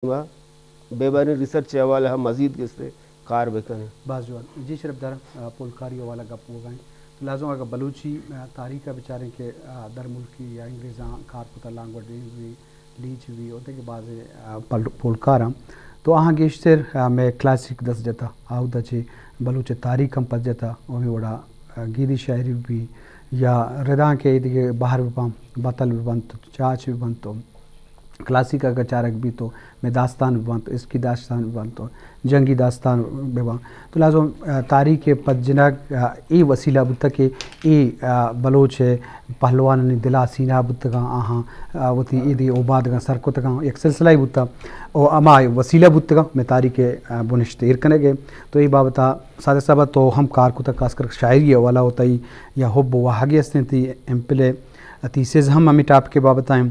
बेबानी research हवाले हम मजीद किससे कार बेकने बाजुआल जी शरफ दर पुलकारी वाला गप हो गए तो लाजम अगर बलूची तारीख का बेचारे के दर मुल्की या अंग्रेज़ा कार पुता लांगवड भी लीच भी होते के बाद पुलकारा तो आहाँ गेश्तर में क्लासिक दस जाता आउ दचे बलूच तारीख हम पद जाता वो भी बड़ा गीदी शायरी भी या रदा के इधर बाहर भी पाम बतल भी बनतो चाच भी बनतो क्लासिक का चारक भी तो मैं दास्तान भी बनतो इसकी दास्तान भी बनतो जंगी दास्तान बेवा तो लाजो तारीख के पदजनक ए वसीला बुत के ए बलोच पहलवान ने दिला सीना बुत का आहाँ वती इदी ओबाद का सरकोत का एक सिलसिला बुत ओ अमा वसीला बुत का मैं तारीख के बुनिश्त इरकने के तो ये बाबता सादे सब तो हम कार को तक खासकर शायरी वाला होता ही या हुब वहागी अस्ती एम्पले तीसेज हम अमिटाप के बाबताएं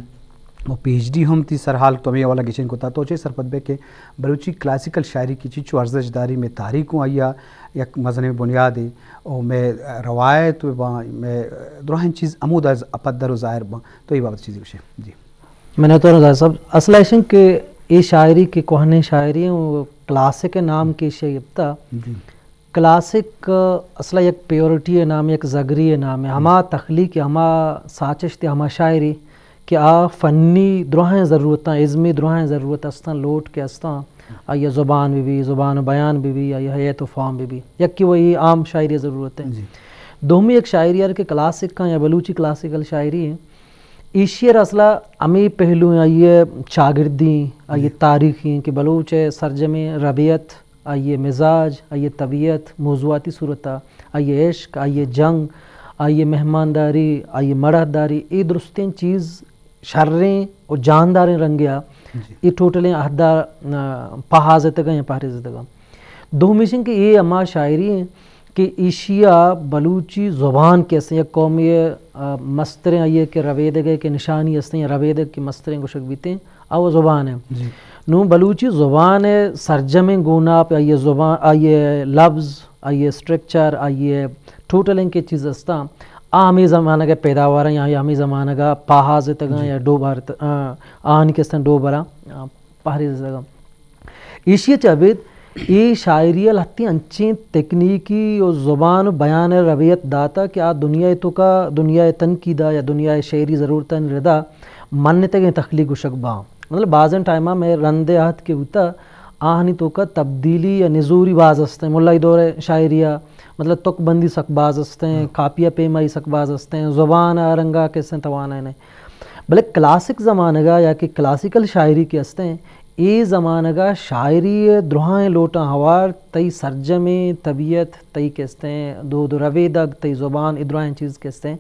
वो PhD हम ती सरहाल तो हमें वाला किचन को था तो चे सरपदबे के बलूची क्लासिकल शायरी की चीज़ अर्जदारी में तारीखों आया एक मज़ने बुनियादी और मैं रवायत मैं दुरान चीज़ अमूद अज अपदर ज़ाहिर बा तो ये बात चीज़ विषय जी मैंने तो रज़ा सब असल ऐसे के ये शायरी के कोहने शायरी वो क्लासिक के नाम के शेयबता क्लासिक असल एक प्योरिटी नाम एक ज़गरी नाम है हमा तख्लीक हमा साचिश थे हमा शायरी कि आ फ़नी द्रोहें ज़रूरत इज़मी द्रोहें ज़रूरत अस्ता लोट के अस्ता या ज़ुबान भी ज़ुबान बयान भी या हैत फ़ाम भी यक कि वही आम शायरी ज़रूरत है दोमी एक शायरी यार के क्लासिक का या बलूची क्लासिकल शायरी है ईशियर असला अमी पहलू ये शागिर्दी ये तारीख़ी कि बलूच सरजमे रबियत ये मिजाज ये तबीयत मौज़ूआती सूरत ये इश्क ये जंग ये मेहमानदारी ये मरहदारी ये दुरुस्तें चीज़ शर्रें और जानदारें रंगिया ये टोटलें अहदा पहाज़त या पहरेज़त दो मिशन के ये अमा शायरी हैं कि एशिया बलूची ज़ुबान कैसे या कौम ये मस्तरें ये के रवेदगे के निशानी हस्ते रवेदग की मस्तरें गुशक बीते वो ज़ुबान है नू बलूची ज़ुबान है सरजमे गुनाप ये ज़ुबान ये लफ्ज़ ये स्ट्रक्चर ये टोटल इनके चीज़ अस्ता आमी ज़माना के पैदावार या आमी ज़माना का पहाज़ तक या डोबार आन के स्तन डोबरा पहाड़ी जगह एशिया चाबिद ये शायरी हत्ती अंची तकनीकी और ज़ुबान बयान रवियत दाता कि आ दुनिया तो का दुनिया तनकीदा या दुनिया शहरी ज़रूरत रदा मन तक तख्लीक गुशकबा मतलब बाज़न टाइमा में रंदे आहत के उता आहनी तो का तब्दीली या नज़ूरी बाज़ हस्ते मुल्ला दौर शायरिया मतलब तुक बंदी सकबाज हस्ते हैं कापिया पेमाई सकबाज हस्ते हैं ज़ुबान रंगा के तवाना नहीं भले क्लासिक ज़माने का या कि क्लासिकल शायरी के हस्ते हैं ये ज़माने का शायरी द्रोहाएँ लोटा हवार तई सरजमे तबीयत तई कहते हैं दो रवेदग तई ज़ुबान इद्राएँ चीज़ कहते हैं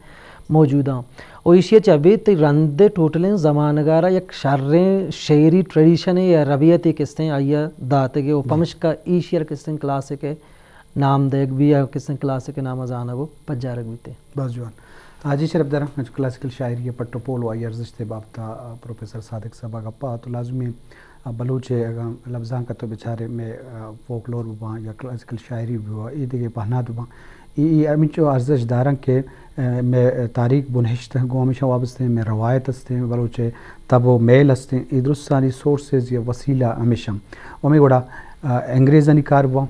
मौजूदा और इसी चबे तई रंदे टोटलें ज़मानगारा एक शर्रें शेरी ट्रेडिशन या रवियत कहते हैं आइया दाते के उपमश का ईशियर कहते हैं क्लासिक है नाम देख भी या किस क्लासिक के नाम जाना वो पज्जारक भी थे बस जुआन हाजी शरफ दर क्लासिकल शायरी पट्टोपोल वाई अर्जिश थे बाबता प्रोफेसर सादिक साहब गप्पा तो लाजमी बलूचे लफ्ज़ां का तो बेचारे में फोकलोर बुबा या क्लासिकल शायरी बुआ ईद के पहना दुबा ये अमिचो अर्जिश दारंग के में तारीख बुनहिश्त गो हमेशा वाबस्ते में रवायत हस्ते बलूचे तब वो मेल हस्ते इदरुस्सानी सोर्सेज या वसीला हमेशा वमें बड़ा अंग्रेज़ानी कार बुआ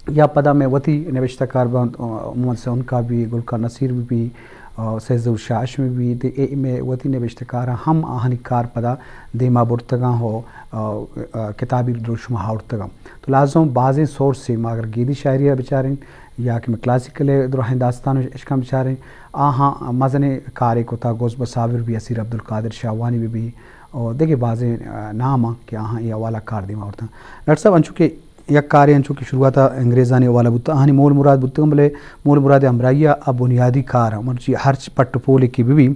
या पदा में वती नविश्ता कारबान मोहम्मद से उनका भी गुलकार नसीर भी सैजुल शाश में भी दे ए में वती नविश्ता कार हम आहनी कार पदा देमा बुर्तगा हो किताबी द्रुशमा हाउर्तगा तो लाजम बाज़े सोर्स से मगर गीदी शायरी बेचारें या कि मैं क्लासिकल द्रोह दास्तान इश्का बेचारें आहाँ मज़ने कार को था गोज़ बसाविर भी असीर अब्दुल कादिर शाहवानी भी और देखिए बाज़े नाम कि आहाँ ये वाला कार देमा होता डॉक्टर साहब अंचु के यक कार्य अंचु की शुरुआत अंग्रेज़ानी वाला बुत्ता हानि मूल मुराद बुत्ता बोले मूल मुराद अमराइया अब बुनियादी कार मर्ची हर पट्टपोले की भी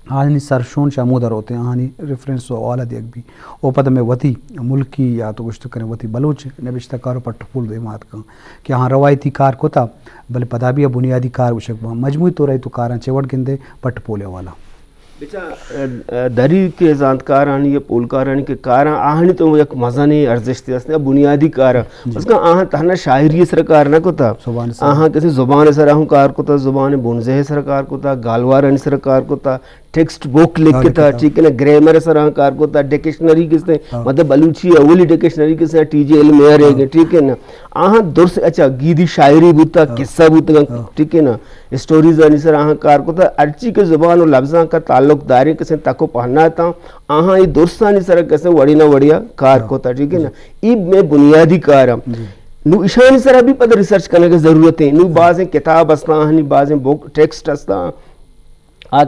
हानि सरशोन शामोदर होते हैं हानि रेफरेंस वाला देख भी ओ पद में वती मुल्की या तो कुछ तो करें वती बलोच नबिश्ता कार पट्टपोल दे मात का कि हाँ रवायती कार को था भले पदा भी बुनियादी कार उशक मजमूई तो रही तो कार चेवट गिंदे पट्टपोले वाला बेचा दरी के जानकार आनी या पोलकार आनी के कार आहनी तो एक मज़ानी अर्जिश थी असने बुनियादी कार उसका आह तहना शायरी सरकार ना को था आह किसी ज़ुबान सरकार को था ज़ुबान बुनज़े सरकार को था गालवार सरकार को था टेक्स्ट बुक लिख के था, ठीक है ना, ग्रामर सर कार को था, डिक्शनरी किसने मतलब बलूची अवली डिक्शनरी किसने टीजेएल में रहेगा, ठीक है ना, आहा दूर से अच्छा गीदी शायरी बुता किस्सा बुता, ठीक है ना, स्टोरीज आनी सर आहा कार को था, अर्ची के जुबान और लफ्ज़ां का ताल्लुकदारी किसने ताको पढ़ना था, आहा ये दोस्तानी सर कैसे वड़ी ना वड़िया कार को था, ठीक है ना, ईब में बुनियादी कार नु ईशानी सर अभी पता रिसर्च करने की जरूरत है, नु बाज़ किताब अस्ता हनी बाज़ बुक टेक्स्ट अस्ता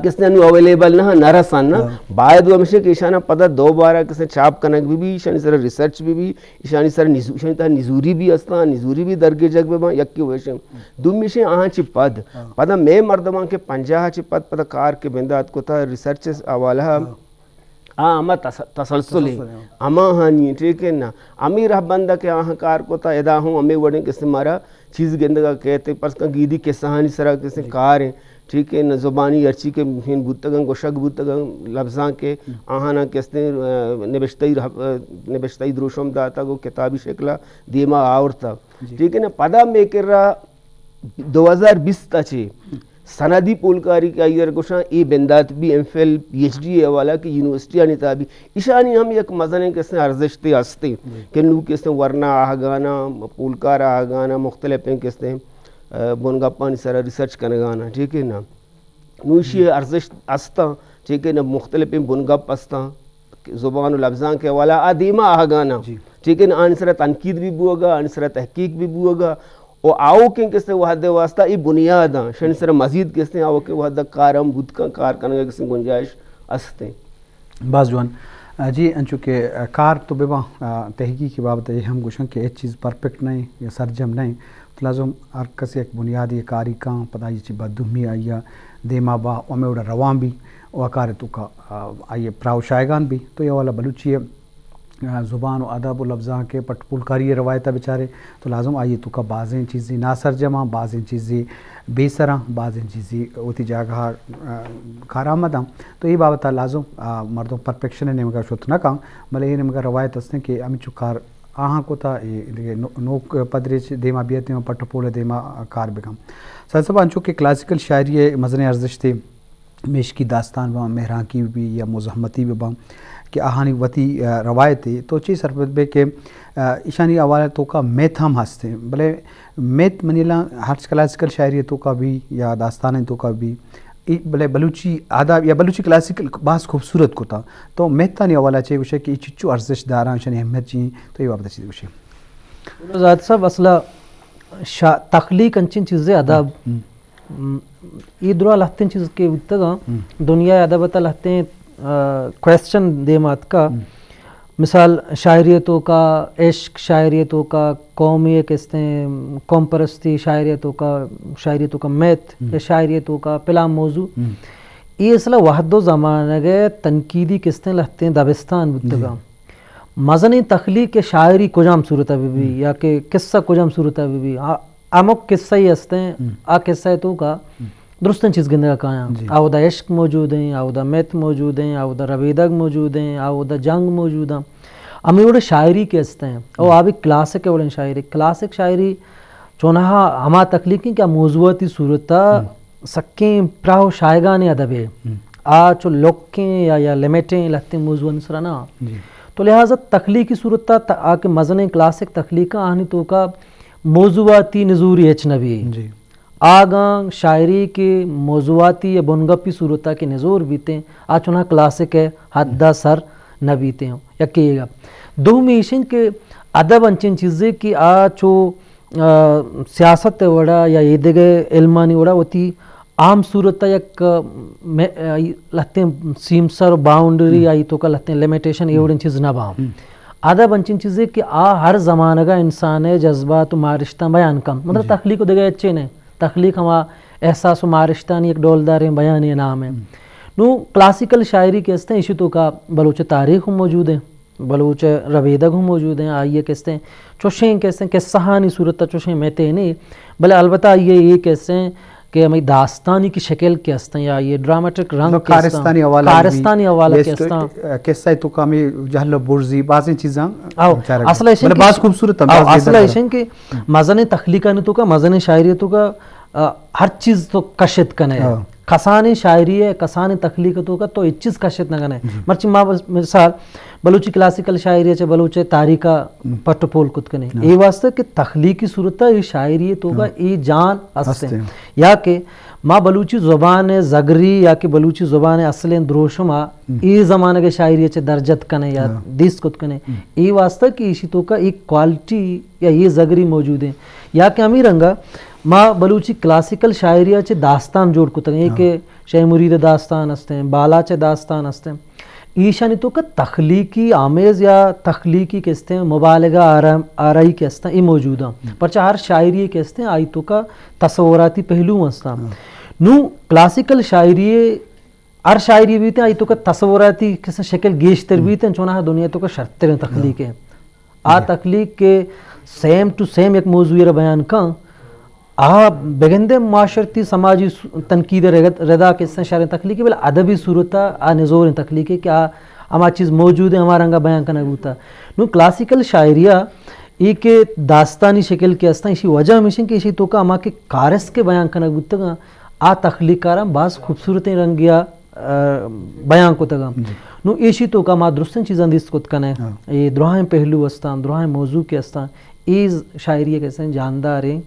किसने नु अवेलेबल ना नरसान ना बाद वो हमेशा कि ईशाना पता दोबारा किसने छाप करने भी ईशानी सर रिसर्च भी ईशानी सर ईशानी ता निजूरी भी अस्ता निजूरी भी दरगे जग में यक्की वैसे दुमिशे आहा ची पद पता मैं मर्दमा के 50 ची पद पता कार के बिंदात को था रिसर्च अवाला अमा तसलसुली अमा हानी, ठीक है ना, अमीर बंदा के कार को था एदा हूँ अमे वड़े किसने मारा चीज़ गेंद का कहते पर का गीदी के सहानी सरा किसने कार है, ठीक है ना, ज़ुबानी अर्ची के बुतगं गोशक बुतगं लफ्ज़ां के आहाना किसने निबश्तई द्रोशम दाता को किताबी शक्ला दीमा और था, ठीक है ना, पदा में कर रहा 2020 तचे सनदी पोलकारी का ये गोशा ए बिंदात भी एमफिल पीएचडी वाला की यूनिवर्सिटी आनी ताबी ईशानी हम एक मज़ने किसने अर्जिशते हस्ते कि लोग किसने वरना आहगाना पोलकार आहगाना मुख्तलिफ किसने बुनगप्पानी सारा रिसर्च करने गाना, ठीक है ना, नूशी अर्जिश अस्ता, ठीक है ना, मुख्तलिफ बुनगप अस्ता ज़ुबान लफ्ज़ां के वाला आदिमा आहगाना, ठीक है ना, आनसरा तनकीद भी बुआगा आनसरा तहकीक भी बुआगा और आओ के किसने वहद वास्ता ये बुनियाद शनि सर मजीद किसने आओ के वहद कारम बुद्ध का कार करने किसने गुंजाइश अस्ते बाजवान जी चूँकि कार तो बेबा तहकीक की बाबत है हम गुशन के एक चीज़ परफेक्ट नहीं या सरजम नहीं तो लाजम हर कसी एक बुनियादी कारी का पता ये बदुमी आइया देमा बा ओमे उड़ा रवाम भी और कार तो का आइए प्राव शायगान भी तो ये वाला बलूची ज़ुबान और अदब लफ्ज़ां के पटपुलकारी रवायत बेचारे तो लाजम आइए तो का बाज़ें चीज़ें ना सरजमा बाज़ें चीज़ें बेसरा बाज़ें चीज़ें उती जगह कारामदा तो ये बाबत लाजम मर्दों परफेक्शन ने मगर शुद्ध ना काम भले ये मगर रवायत असने के अमी चुकार आहाँ को था ये नोक पदरे देमा बियते में पटपोले देमा कार बेगम सब अंचो के क्लासिकल शायरी मज़ने अर्जिश थे मेश की दास्तान बा मेहरा की भी या मुज़हमती भी बा कि आहानी वती रवायतें तो चीज़ सरबत बे के ईशानी अवाल तो का मैथ हम हंसते भले मैथ मनीला हर क्लासिकल शायरी तो का भी या दास्तान तो का भी भले बलूची आदाब या बलूची क्लासिकल बास खूबसूरत को था तो मैथ नहीं अवाला चाहिए विषय कि चिच्चू अर्जिश दारा शन अहमियत चाहिए तो ये बात अच्छी विषय ज़ात साहब असला तख्लीक अंचिन चीज़ें अदब ये दुआ लहते चीज़ के उतगा दुनिया अदबता लहते हैं क्वेश्चन दे मात का मिसाल शायरियतों का इश्क शायरियतों का कौमी किस्ते कौम परस्ती शायरियतों का मैथ या शायरियतों का पिला मौजू ये असला वहदो ज़माना गए तनकीदी किस्तें लगते हैं दबिस्तान बुद्दगा मज़नी तख्लीक के शायरी कुजाम सूरत भी या कि किस्सा कुजाम सूरत भी अमुक किस्सा ही हंसते हैं आ किस्सा तो का दुरुस्तन चीज़ गिंदा कहाँ आउदा इश्क मौजूद हैं आउदा मैथ मौजूद हैं आउदा रवेदग मौजूद हैं आउदा जंग मौजूद हैं अमी उड़े शायरी के हंसते हैं और अभी क्लासिक है उड़े क्लासिक शायरी चोनाहा हमा तकलीकी क्या मौजूदी सूरत सक्के प्राव शायगान अदबे आ चो लोकें या लिमिटें लगते मौजूद नसराना तो लिहाजा तख्लीकी सूरत आके मज़ने क्लासिक तख्लीका आनी तो का मौजूदी नजूरी अजनबी आगा शायरी के मौजूआती या बुनगपी सूरता के नज़ूर बीते आ चुना क्लासिक है हद्दा सर न बीते हों या किएगा दो मीशन के अदब अंचिन चीज़ें कि आ चो सियासत वड़ा या ये दगे इल्मानी वड़ा होती आम सूरत एक लगते हैं सीमसर बाउंड्री आई तो का लगते हैं लिमिटेशन ये चीज़ ना बाम अदब अंचिन चीज़ें कि आ हर ज़माना का इंसान है जज्बात मारिश्ता बयान कम मतलब तख्लीक दगे अच्छे ने तख्लीक हमा एहसास मारिश्तानी एक डोलदार बयान नाम है नो क्लासिकल शायरी के हस्ते इशू तो का बलूच तारीख़ मौजूद है बलूच रवेदग मौजूद हैं आइए कहते हैं चोशें कहते हैं कि सहानी सूरत चोशें महते नहीं भले अलबत्ता ये कहते हैं कि हमें दास्तानी की शक्ल के हस्ते या ये ड्रामेटिक रंग कारस्तानी हवाला किस्सा तो का में जहल बुर्जी बाज़ चीज़ां असला इशन बाज़ खूबसूरत असला इशन के मज़ने तख्लीका ने तो का मज़ने शायरी तो का हर चीज़ तो कशित कने कसाने शायरी है कसाने तख्लीकतों का तो इच्चिस कशत नगन है मर्ची मा मिसाल बलूची क्लासिकल शायरी है बलूचे तारीका पटपोल कुतकने ये वास्ते कि तख्लीकी सूरत ये शायरी तो का ये जान अस्ते या के माँ बलूची ज़ुबान ज़गरी या कि बलूची ज़ुबान असल द्रोशमा ये ज़माने के शायरी चे दर्जत कने या दिस कुत कने ये वास्ते कि इसी तो का एक क्वालिटी या ये ज़गरी मौजूद है या कि अमीर रंगा माँ बलूची क्लासिकल शायरी चे दास्तान जोड़ कुत कने के शे मुरीद दास्तान हस्ते हैं बाला चे दास्तान हस्ते हैं ईशानी तो का तख्लीकी आमेज़ या तख्लीकी कहते हैं मुबालगा आराई कहते हैं ये मौजूद है पर हर शायरी कहते हैं आई तो का तस्वुराती पहलू हस्ता नू क्लासिकल शायरी हर शायरी भी थे आई तो का तस्वुराती किस शक्ल गेश तरबीत हैं चुना है दुनिया तो का शर्तें तख्लीक है आ तख्लीक के सेम टू सेम एक मौजूद बयान का आ बेगंदे माशरती समाजी तनकीद रदा के शायर तख्लीकी बल अदबी सूरत आ नज़ोर तख्लीकी क्या हमारा चीज़ मौजूद है हमारा रंगा बयान करना होता नो क्लासिकल शायरिया ये के दास्तानी शक्ल के अस्ता इसी वजह मिशन के इसी तो का हमारे के कारस के बयान करना होता आ तख्लीकारा बास खूबसूरत रंगिया बयान को तगा नो इसी तो का मा दुरुस्तन चीज़ां दिस को तकने ये द्रोहां पहलू अस्तान द्रोहां मौजू के अस्तान इस शायरी कैसे जानदार है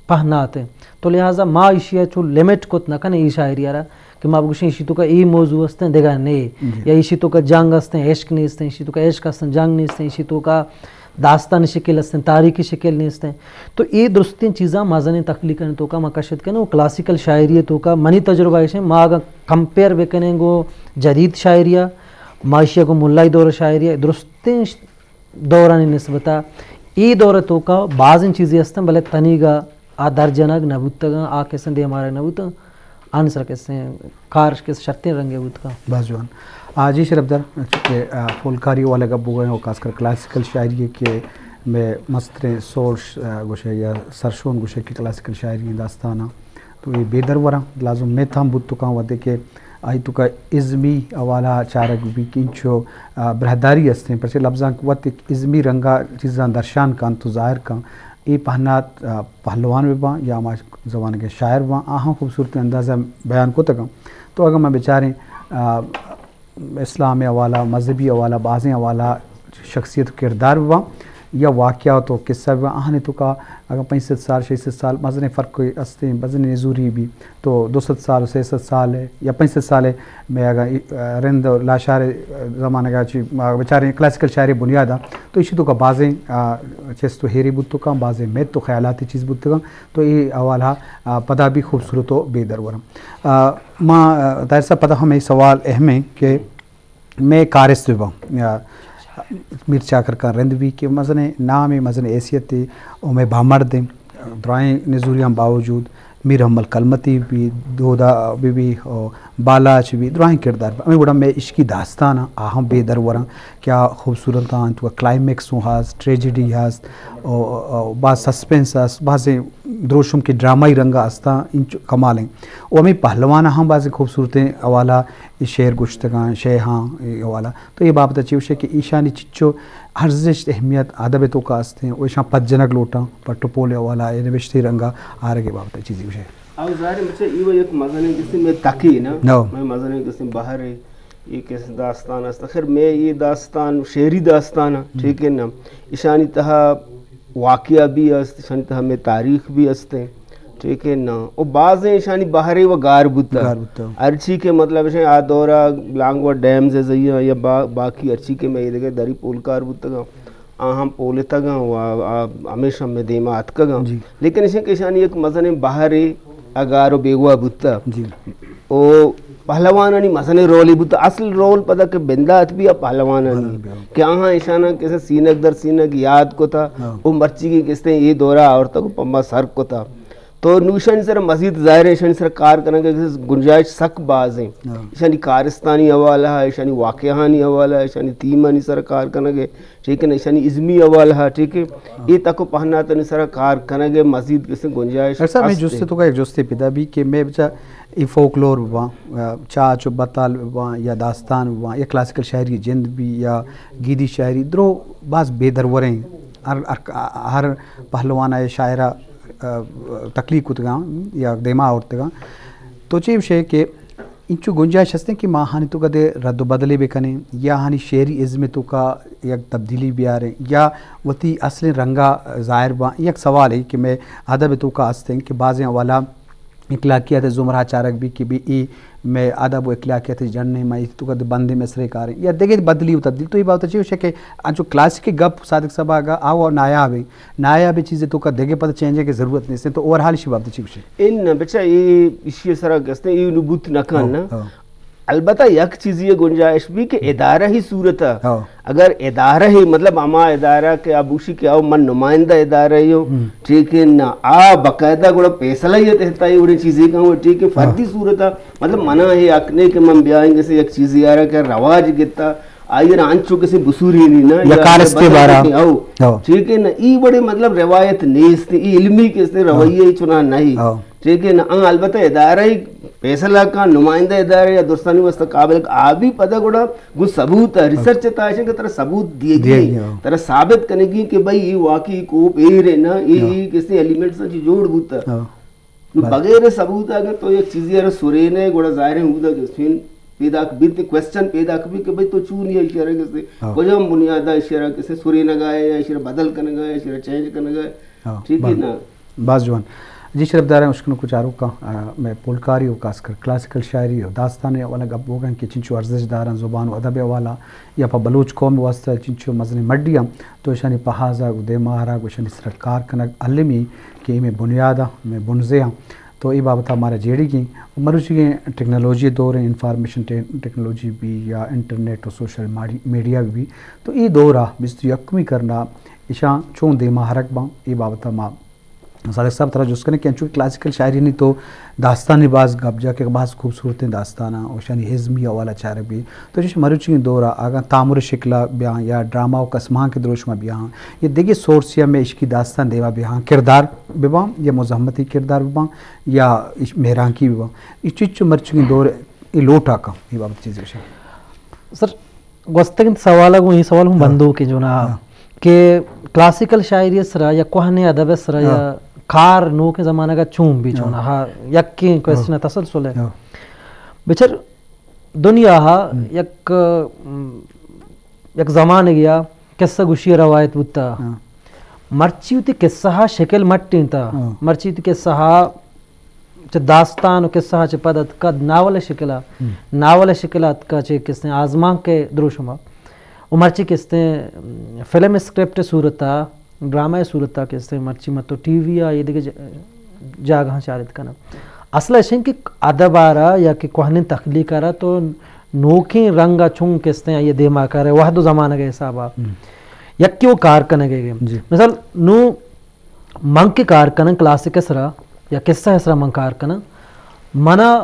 पहनाते तो लिहाजा माँ इशिया चो लिमिट को न कने ई शायरी यारा कि माँ बुशी इशी तो का ई मौजू हस्ते देगा नहीं या इशी तो का जंग हस्ते इश्क नहीं हस्ते इशी तो का इश्क हस्ते जंग नहीं हस्ते इशी तो का दास्तान शक्ल हस्ते तारीखी शक्ल नहीं हस्ते तो ये दुरुस्तीन चीज़ा माजन तख्लीक करने तो का मकशद के ना वो क्लासिकल शायरी तो का मनी तजुर्बा है माँ अगर कंपेयर वे करें गो जदीद शायरिया माशिया को मुल्लाई दौर शायरिया दुरुस्तीन दौरान नस्बता ई दौर तो का बाज़ इन चीज़ें हस्ते भले तनीगा आ दर्जनग नबूतगा आ कैसे दे हमारे नबूत आंसर कैसे कार के शर्तें रंगे बुत का बाजुआन आज ही शरफदर के फुलकारी वाले का बुगए और खासकर क्लासिकल शायरी के में मस्तर सोर्स गुशे या सरशोन गुशे की क्लासिकल शायरी दास्ताना तो ये बेदर वरा लाजुम में था बुत तो कहाँ वदे के आई तो का इज़मी अवाला चारक भी किंचो बरहदारी हस्ते पर से लफ्ज़ां वत इज़मी रंगा चीज़ां दर्शान कान तो ज़ाहिर का ये पहनात पहलवान भी बा या हमारे ज़बान के शायर बा आहाँ खूबसूरत अंदाज़ा बयान को तक तो अगर मैं बेचारे इस्लाम अवाला मजहबी अवाला बाज़ें अवाला शख्सियत किरदार बा या वाक़या तो किस्सा भी आने तो का अगर 65 साल 66 साल मजने फ़र्क कोई अस्ते वजन नजूरी भी तो 200 साल 63 साल है या 65 साल है मैं अगर रिंद लाशार ज़माने का बेचारे क्लासिकल शायरी बुनियादा तो इसी तो का बाज़ें चेस तो हेरी बुत का बाज़ें में तो ख्यालाती चीज़ बुत का तो ये अवाला पता भी खूबसूरत हो बेदर वरम माँ तार सा पता हमें सवाल अहम है कि मैं कारिस या मिर्चा कर का रंद भी कि मज़ने नाम मज़न हैसियत उमें बामर दें द्राएँ नजूरियाँ बावजूद मीर हमल कलमती भी दोदा भी और बालाच भी द्राएँ किरदार हमें बड़ा मैं इश्की दास्तान आहम बेदर वरं क्या खूबसूरत हाँ तो क्लाइमेक्स हास ट्रेजिडी हास और बाज़ सस्पेंस हास बाज़ द्रोशुम के ड्रामाई रंगा आस्ता इन कमाल हैं और हमें पहलवान हम बाज़ खूबसूरत अवाला शेर गुश्तगान शे हाँ अवाला तो ये बाबत अच्छी उसे कि ईशानी चिच्चो हर्जिश अहमियत अदब तो का आस्ते हैं वैसा पज्जनक लोटा पट्टोपोले वाला ये निविष्टि रंगा आ रहे बाबत चीज़ विषय अब ज़ाहिर बच्चे ये वो एक मज़ने किसी में ताकी ना मैं मज़ने किसी बाहर है ये कैसे दास्तान है खैर मैं ये दास्तान शेरी दास्तान है ठीक है ना ईशानी तहा वाक़या भी अस्त ईशानी तहा में तारीख भी अस्ते ठीक है ना और बाज़ ईशानी बाहर व गार बुता अर्ची के मतलब है आ दौरा लांगवा डैम से जइया या बाकी अर्ची के मैं ये देखे दरी पोलकार बुता हम पोले तक हमेशा में देमा आत का लेकिन इसे किशानी एक मज़ने बाहर अगारो बेगुआ बुता ओ पहलवान नहीं मसने रोल बुता असल रोल पता के बिंदात भी पहलवान नहीं क्या हाँ ईशाना कैसे सीनक दर सीनक याद को था वो मर्ची की किस्ते ये दौरा और तक पम्मा सर को था तो नूशन सर मजीद ज़ाहिर है ईशानी सर कार करने के गुंजाइश सक बाज हैं ईशानी कारिस्तानी हवाला है ईशानी वाक़यानी हवाला है ईशानी तीमानी सर कार करने के ठीक है ना ईशानी इज़मी हवाला है ठीक है ये तक पहना तो नहीं सर कार करने के मजीद किसी गुंजाइश सर मैं जुस्ते तो का एक जुस्ते पिता भी कि मैं बचा ये फोकलोर वहाँ चाच बताल वहाँ या दास्तान वहाँ या क्लासिकल शायरी जिंद भी या गीदी शायरी द्रो बाज़ बेदरवरें हर पहलवान है शायरा तकलीक उतगा या देमा उतगा تو چیز ہے کہ انچو گنجائش ہستے کہ ماں ہانی تو کدے رد و بدلے بھی کنے یا ہانی شعری عزم تو کا یک تبدیلی بھی آ رہے یا وتی اصل رنگا ظاہر با یک سوال ہے کہ میں ادب تو کا ہستے کہ بعض والا اخلاقیات زمرہ چارک بھی کہ بھی ای میں ادب و اخلاقیات جڑنے میں تو کا بندے میں سرے کاریں یا دیکھے بدلی و تبدیل تو یہ بات اچھی ہے کہ جو کلاسک گپ صادق صاحب آگا آو نایاب چیزیں تو کا دیکھے پتہ چینج کی ضرورت نہیں ہے تو اور حال شی بات اچھی ہے ان بچہ یہ اسی سرا گستے یہ نبوت نکان نا البتہ یک چیز یہ گنجائش بھی کہ ادارہ ہی صورت ہے اگر ادارہ ہی مطلب اما ادارہ کے ابوشی کے آؤ من نمائندہ ادارہ ہی ہو ٹھیک ہے نا باقاعدہ گوڑا پیسلہ یہ تحتا ہے اڑے چیزیں کہاں ٹھیک ہے فردی صورت ہے مطلب منع ہے اکنے کہ من بیائیں گے سے یک چیزی آ رہا کہ رواج گتا آئیر آنچو کسی بسوری نہیں نا یا کارستے بارا ٹھیک ہے نا ای بڑے مطلب روایت نیست ای علمی کسی رویہ ہی چنا نہیں ٹھیک ہے نا البتہ ادارہ ہی فیصلہ کا نمائندہ ادارہ یا درستانی وسط قابل آبی پتہ گوڑا گو ثبوت ہے ریسرچ تاشن کہ طرح ثبوت دیے گی طرح ثابت کرنے گی کہ بھئی یہ واقعی کو پیر ہے نا یہ کسی ایلیمنٹ سے جوڑ بوتا بغیر ثبوت آگا تو ایک چیزی ہے سورینے گوڑا ظاہر ہے ہوتا کہ سفین پیدا بیتی کوئسچن پیدا کبھی کہ بھئی تو چون یہ اشارہ کسی کجام بنیادہ اشارہ کسی سورینے گائے یا اشارہ بدل کرنے گائے اشارہ چینج کرنے گائے ٹھیک ہے نا باز جوان جی شرف دار ہیں اس کو کچھ آروکا میں پولکاری ہو خاص کر کلاسیکل شاعری ہو داستانے والا گپ ہوگا کہ چنچو ارزش داران زبان و ادب والا یا پا بلوچ قوم واسطہ چنچو مزنی مڈیا تو شانی پہازا دے مہارا شانی سرکار کنک علمی کہ میں بنیادہ میں بنزے ہاں تو یہ بابت ہمارا جیڑی کی مروچی کے ٹیکنالوجی دور ہیں انفارمیشن ٹیکنالوجی بھی یا انٹرنیٹ اور سوشل میڈیا بھی تو یہ دورہ بستری یکمی کرنا اشاں چون دے مہارک باں یہ بابت ہمارا صادق صاحب طرح جس کرنے کہ انچو کلاسیکل شاعری نہیں تو داستانی باز گپ جا کے بعض خوبصورتیں داستانہ اور شانی حزمی والا چارہ بھی تو جیسے مروچی دورہ آگا تعمر شکلہ بیاں یا ڈرامہ و قسمہ کے دروشمہ بیاں یہ دیکھیں سورس یا میں عشقی داستان دیوا بیاں کردار بیاں یا مزاحمتی کردار بیاں یا مہران کی بیاں اس چیز مرچی دور یہ لوٹا کا یہ بابت چیز ہے سر گوستگن سوالہ کو یہ سوال ہوں بندوں کی جو نا کہ کلاسیکل شاعری سرا یا کوہنے ادب سرا یا کار نو کے زمانہ کا چون بھی چونا ہاں یک کی کوئسچن تسلسل ہے بچر دنیا ہاں یک زمانہ گیا قصہ گوشی روایت بودتا مرچی ہوتی قصہ ہاں شکل مٹین تا مرچی ہوتی قصہ ہاں چھ داستان و قصہ ہاں چھ پدت کا ناول شکلات کا چھ کس نے آزمان کے دروشمہ و مرچی کستے فلم اسکرپٹ صورتا ڈرامہ صورتا کستے مرچی متو ٹی وی یا دیکھے جاگہاں چارت کنا اصلا اشن کہ ادب آرہا یا کہ کوہنین تخلیق آرہا تو نوکیں رنگا چون کستے یہ دیما کر رہے وحد و زمانہ کے حسابہ یک کی وہ کار کنے گئے مثال نو منگ کے کار کنا کلاسک اسرا یا قصہ اسرا منگ کار کنا منا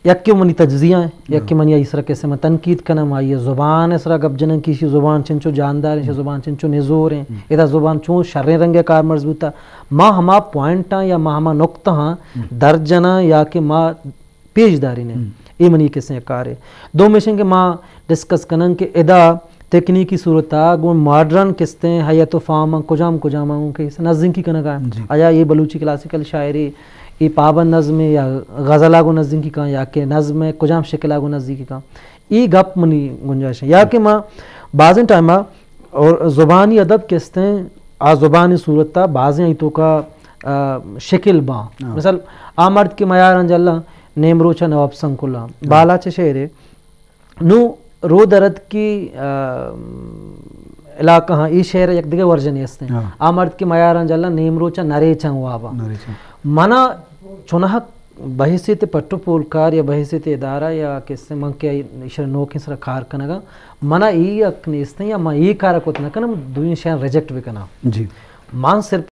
یک کی منی تجزیہ ہیں یک کی منی اسرا کیسے میں تنقید کنا ما یہ زبان اسرا گب جنن کیشی زبان چنچو جاندار ہیں زبان چنچو نزور ہیں ادھا زبان چون شرے رنگے کار مرزبوتا ما ہما پوائنٹاں یا ما ہما نقطہ ہاں درجنا یا کہ ما پیش داری نے یہ منی کیسے کار ہے دو مشن کے ما ڈسکس کنن کہ ادھا تکنیکی صورتا گو ماڈرن کستے ہیں حیات و فام کجام کے نظم کی کنگا ہے آیا یہ بلوچی کلاسیکل شاعری یہ پابند نظم یا غزلہ گو نظم کی کہاں یا کہ نظم کجام شکلہ گو نظم کی کہاں یہ گپ منی گنجائش ہے یا کہ ماں بعضیں ٹائمہ اور زبانی ادب کستے ہیں زبانی صورتا بعضیں ایتوں کا شکل باں مثلا آمرد کے معیار انجلہ نیم روچہ نواب سنکلہ بالا چھ شعرے نو رو درد کی علاقہ ہاں یہ شعر یک دیگے ورژن ہستے ہیں آمرد کے معیار انجلہ نیم روچہ نرے چنگ وابا منا چنہ بحیثیت پٹو پولکار یا بحیثیت ادارہ یا کس سے من کے اشارہ نوکیں سر کار کنگا منا ای اکنیستے ہیں یا ما ای کارا کوتنا کنا دوین شاید ریجیکٹ بھی کنا مان صرف